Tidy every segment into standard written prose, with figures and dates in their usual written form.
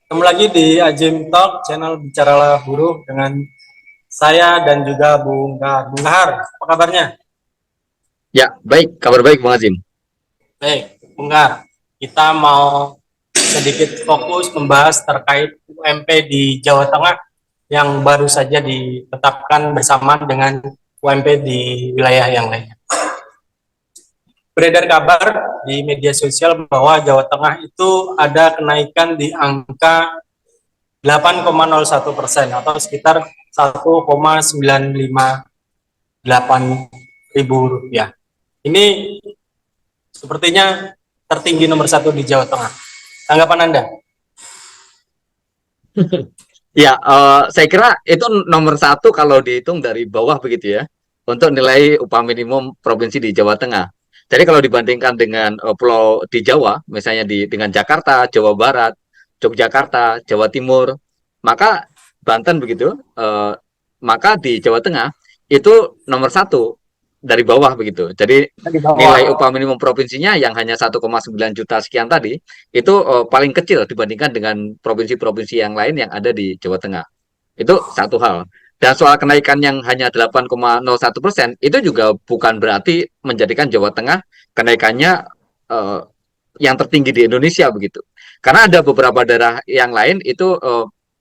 Ketemu lagi di Ajim Talk, channel Bicaralah Buruh dengan saya dan juga Bung Kahar. Bung Kahar, apa kabarnya? Ya, baik. Kabar baik, Bang Azim. Baik, Bung Kahar. Kita mau sedikit fokus membahas terkait UMP di Jawa Tengah yang baru saja ditetapkan bersamaan dengan UMP di wilayah yang lain. Beredar kabar di media sosial bahwa Jawa Tengah itu ada kenaikan di angka 8,01% atau sekitar 1,958 ribu rupiah. Ini sepertinya tertinggi nomor satu di Jawa Tengah. Tanggapan Anda? Ya, saya kira itu nomor satu kalau dihitung dari bawah begitu ya, untuk nilai upah minimum provinsi di Jawa Tengah. Jadi kalau dibandingkan dengan pulau di Jawa, misalnya dengan Jakarta, Jawa Barat, Yogyakarta, Jawa Timur, maka Banten begitu, maka di Jawa Tengah itu nomor satu dari bawah begitu. Jadi Di bawah. nilai upah minimum provinsinya yang hanya 1,9 juta sekian tadi itu paling kecil dibandingkan dengan provinsi-provinsi yang lain yang ada di Jawa Tengah. Itu satu hal. Dan soal kenaikan yang hanya 8,01% itu juga bukan berarti menjadikan Jawa Tengah kenaikannya eh, yang tertinggi di Indonesia begitu. Karena ada beberapa daerah yang lain itu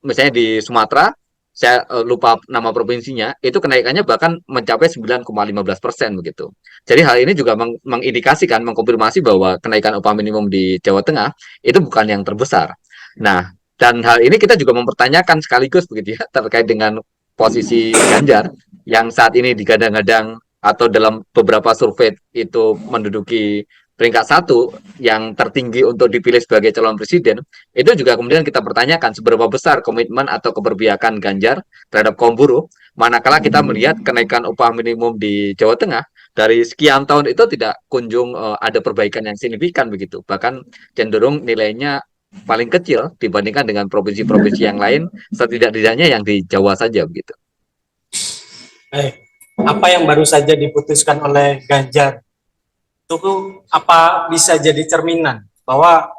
misalnya di Sumatera, saya lupa nama provinsinya, itu kenaikannya bahkan mencapai 9,15% begitu. Jadi hal ini juga mengindikasikan, mengkonfirmasi bahwa kenaikan upah minimum di Jawa Tengah itu bukan yang terbesar. Nah, dan hal ini kita juga mempertanyakan sekaligus begitu ya terkait dengan posisi Ganjar yang saat ini digadang-gadang atau dalam beberapa survei itu menduduki peringkat satu yang tertinggi untuk dipilih sebagai calon presiden, itu juga kemudian kita pertanyakan seberapa besar komitmen atau keberpihakan Ganjar terhadap kaum buruh, manakala kita melihat kenaikan upah minimum di Jawa Tengah dari sekian tahun itu tidak kunjung ada perbaikan yang signifikan begitu, bahkan cenderung nilainya paling kecil dibandingkan dengan provinsi-provinsi yang lain, setidak-tidaknya yang di Jawa saja begitu. Apa yang baru saja diputuskan oleh Ganjar itu apa bisa jadi cerminan bahwa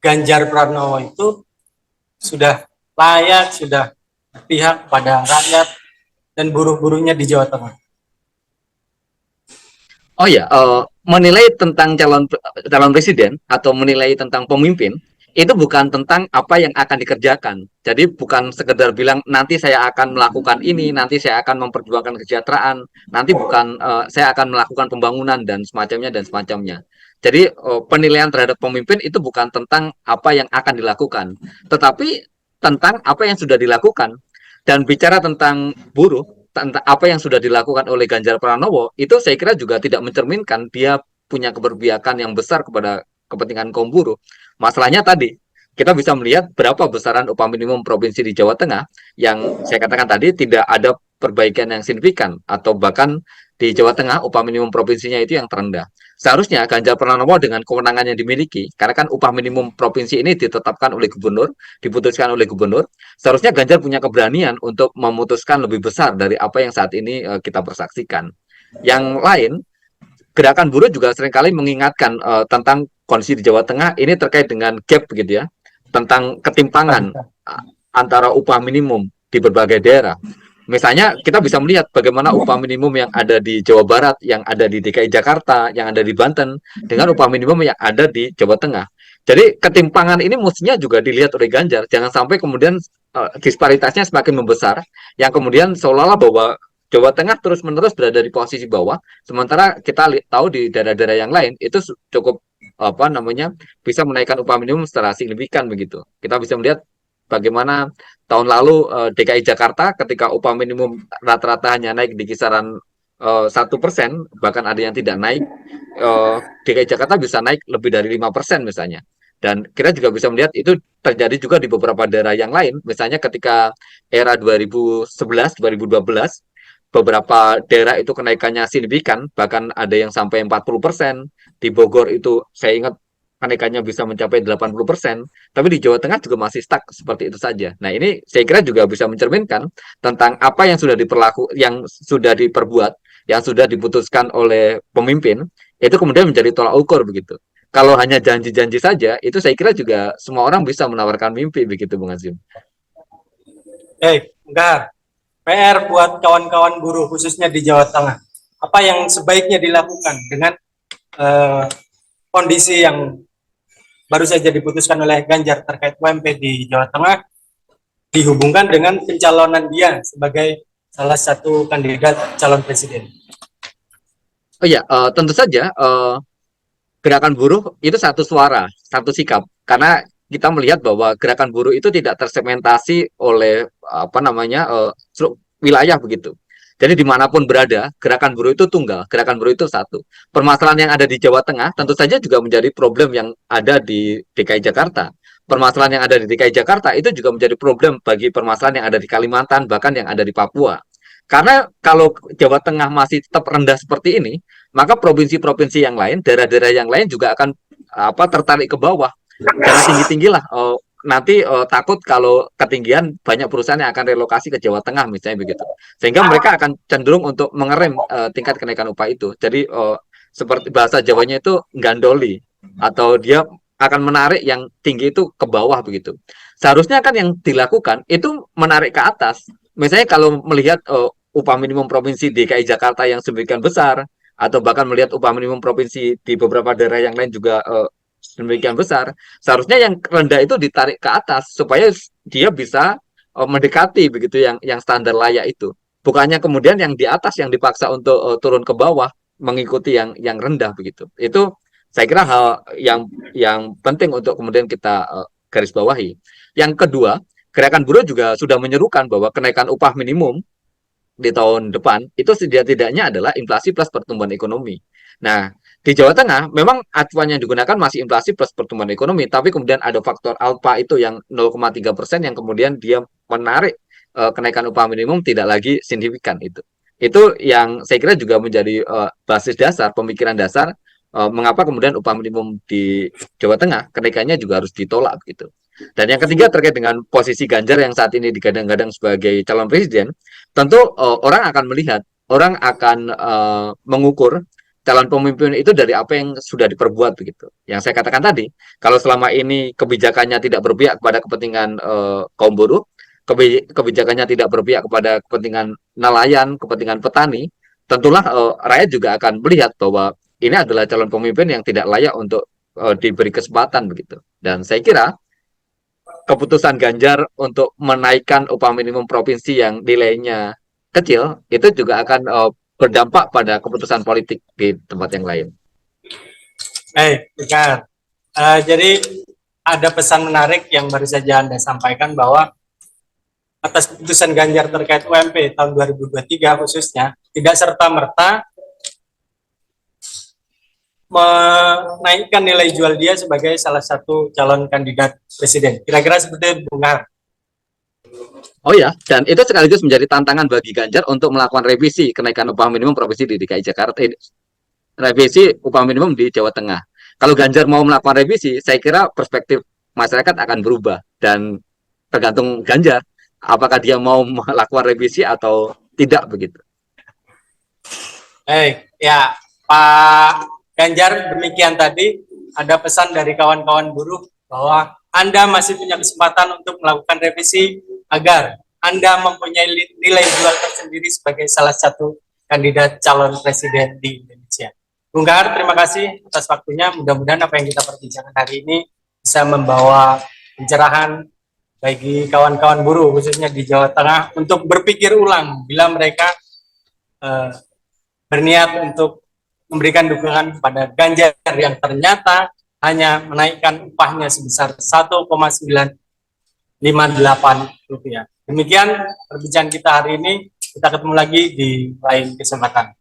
Ganjar Pranowo itu sudah layak, sudah berpihak pada rakyat dan buruh-buruhnya di Jawa Tengah. Oh ya, menilai tentang calon presiden atau menilai tentang pemimpin itu bukan tentang apa yang akan dikerjakan. Jadi bukan sekedar bilang nanti saya akan melakukan ini, nanti saya akan memperjuangkan kesejahteraan, nanti bukan saya akan melakukan pembangunan dan semacamnya. Jadi penilaian terhadap pemimpin itu bukan tentang apa yang akan dilakukan, tetapi tentang apa yang sudah dilakukan. Dan bicara tentang buruh, tentang apa yang sudah dilakukan oleh Ganjar Pranowo itu saya kira juga tidak mencerminkan dia punya keberpihakan yang besar kepada kepentingan kaum buruh. Masalahnya tadi kita bisa melihat berapa besaran upah minimum provinsi di Jawa Tengah yang saya katakan tadi tidak ada perbaikan yang signifikan atau bahkan di Jawa Tengah upah minimum provinsinya itu yang terendah. Seharusnya Ganjar Pranowo dengan kewenangan yang dimiliki, karena kan upah minimum provinsi ini ditetapkan oleh gubernur, diputuskan oleh gubernur, seharusnya Ganjar punya keberanian untuk memutuskan lebih besar dari apa yang saat ini kita persaksikan. Yang lain, gerakan buruh juga seringkali mengingatkan tentang kondisi di Jawa Tengah ini terkait dengan gap begitu ya, tentang ketimpangan antara upah minimum di berbagai daerah. Misalnya kita bisa melihat bagaimana upah minimum yang ada di Jawa Barat, yang ada di DKI Jakarta, yang ada di Banten, dengan upah minimum yang ada di Jawa Tengah. Jadi ketimpangan ini mestinya juga dilihat oleh Ganjar. Jangan sampai kemudian disparitasnya semakin membesar, yang kemudian seolah-olah bahwa Jawa Tengah terus-menerus berada di posisi bawah, sementara kita tahu di daerah-daerah yang lain itu cukup apa namanya bisa menaikkan upah minimum secara signifikan begitu. Kita bisa melihat bagaimana tahun lalu DKI Jakarta ketika upah minimum rata-rata hanya naik di kisaran 1%, bahkan ada yang tidak naik, DKI Jakarta bisa naik lebih dari 5% misalnya. Dan kita juga bisa melihat itu terjadi juga di beberapa daerah yang lain, misalnya ketika era 2011-2012, beberapa daerah itu kenaikannya signifikan, bahkan ada yang sampai 40%, di Bogor itu saya ingat kenaikannya bisa mencapai 80%, tapi di Jawa Tengah juga masih stuck seperti itu saja. Nah, ini saya kira juga bisa mencerminkan tentang apa yang sudah yang sudah diperbuat, yang sudah diputuskan oleh pemimpin, itu kemudian menjadi tolak ukur begitu. Kalau hanya janji-janji saja, itu saya kira juga semua orang bisa menawarkan mimpi begitu, Bung Azim. Enggak. PR buat kawan-kawan buruh khususnya di Jawa Tengah. Apa yang sebaiknya dilakukan dengan eh, kondisi yang baru saja diputuskan oleh Ganjar terkait UMP di Jawa Tengah dihubungkan dengan pencalonan dia sebagai salah satu kandidat calon presiden. Oh iya, tentu saja gerakan buruh itu satu suara, satu sikap. Karena kita melihat bahwa gerakan buruh itu tidak tersegmentasi oleh apa namanya wilayah begitu. Jadi dimanapun berada, gerakan buruh itu tunggal, gerakan buruh itu satu. Permasalahan yang ada di Jawa Tengah tentu saja juga menjadi problem yang ada di DKI Jakarta. Permasalahan yang ada di DKI Jakarta itu juga menjadi problem bagi permasalahan yang ada di Kalimantan, bahkan yang ada di Papua. Karena kalau Jawa Tengah masih tetap rendah seperti ini, maka provinsi-provinsi yang lain, daerah-daerah yang lain juga akan tertarik ke bawah. Jangan tinggi-tinggi lah. Nanti takut kalau ketinggian banyak perusahaan yang akan relokasi ke Jawa Tengah misalnya begitu. Sehingga mereka akan cenderung untuk mengerem tingkat kenaikan upah itu. Jadi seperti bahasa Jawanya itu gandoli atau dia akan menarik yang tinggi itu ke bawah begitu. Seharusnya kan yang dilakukan itu menarik ke atas. Misalnya kalau melihat upah minimum provinsi DKI Jakarta yang sedemikian besar, atau bahkan melihat upah minimum provinsi di beberapa daerah yang lain juga sedemikian besar, seharusnya yang rendah itu ditarik ke atas supaya dia bisa mendekati begitu yang standar layak itu. Bukannya kemudian yang di atas yang dipaksa untuk turun ke bawah mengikuti yang rendah begitu. Itu saya kira hal yang penting untuk kemudian kita garis bawahi. Yang kedua, gerakan buruh juga sudah menyerukan bahwa kenaikan upah minimum di tahun depan itu setidak-tidaknya adalah inflasi plus pertumbuhan ekonomi. Nah, di Jawa Tengah memang acuan yang digunakan masih inflasi plus pertumbuhan ekonomi, tapi kemudian ada faktor alfa itu yang 0,3% yang kemudian dia menarik kenaikan upah minimum tidak lagi signifikan itu. Itu yang saya kira juga menjadi basis dasar, pemikiran dasar mengapa kemudian upah minimum di Jawa Tengah kenaikannya juga harus ditolak gitu. Dan yang ketiga terkait dengan posisi Ganjar yang saat ini digadang-gadang sebagai calon presiden, tentu orang akan melihat, orang akan mengukur calon pemimpin itu dari apa yang sudah diperbuat begitu. Yang saya katakan tadi, kalau selama ini kebijakannya tidak berpihak kepada kepentingan kaum buruh, kebijakannya tidak berpihak kepada kepentingan nelayan, kepentingan petani, tentulah rakyat juga akan melihat bahwa ini adalah calon pemimpin yang tidak layak untuk diberi kesempatan begitu. Dan saya kira keputusan Ganjar untuk menaikkan upah minimum provinsi yang nilainya kecil itu juga akan berdampak pada keputusan politik di tempat yang lain. Benar. Jadi ada pesan menarik yang baru saja Anda sampaikan bahwa atas keputusan Ganjar terkait UMP tahun 2023 khususnya tidak serta-merta menaikkan nilai jual dia sebagai salah satu calon kandidat presiden. Kira-kira seperti itu, Bung Har. Oh ya, dan itu sekaligus menjadi tantangan bagi Ganjar untuk melakukan revisi kenaikan upah minimum provinsi di DKI Jakarta, revisi upah minimum di Jawa Tengah. Kalau Ganjar mau melakukan revisi, saya kira perspektif masyarakat akan berubah dan tergantung Ganjar apakah dia mau melakukan revisi atau tidak begitu. Ya Pak Ganjar, demikian tadi ada pesan dari kawan-kawan buruh bahwa Anda masih punya kesempatan untuk melakukan revisi agar Anda mempunyai nilai jual tersendiri sebagai salah satu kandidat calon presiden di Indonesia. Bung Gar, terima kasih atas waktunya. Mudah-mudahan apa yang kita perbincangkan hari ini bisa membawa pencerahan bagi kawan-kawan buruh, khususnya di Jawa Tengah, untuk berpikir ulang bila mereka berniat untuk memberikan dukungan kepada Ganjar yang ternyata hanya menaikkan upahnya sebesar 1,958 rupiah. Demikian perbincangan kita hari ini. Kita ketemu lagi di lain kesempatan.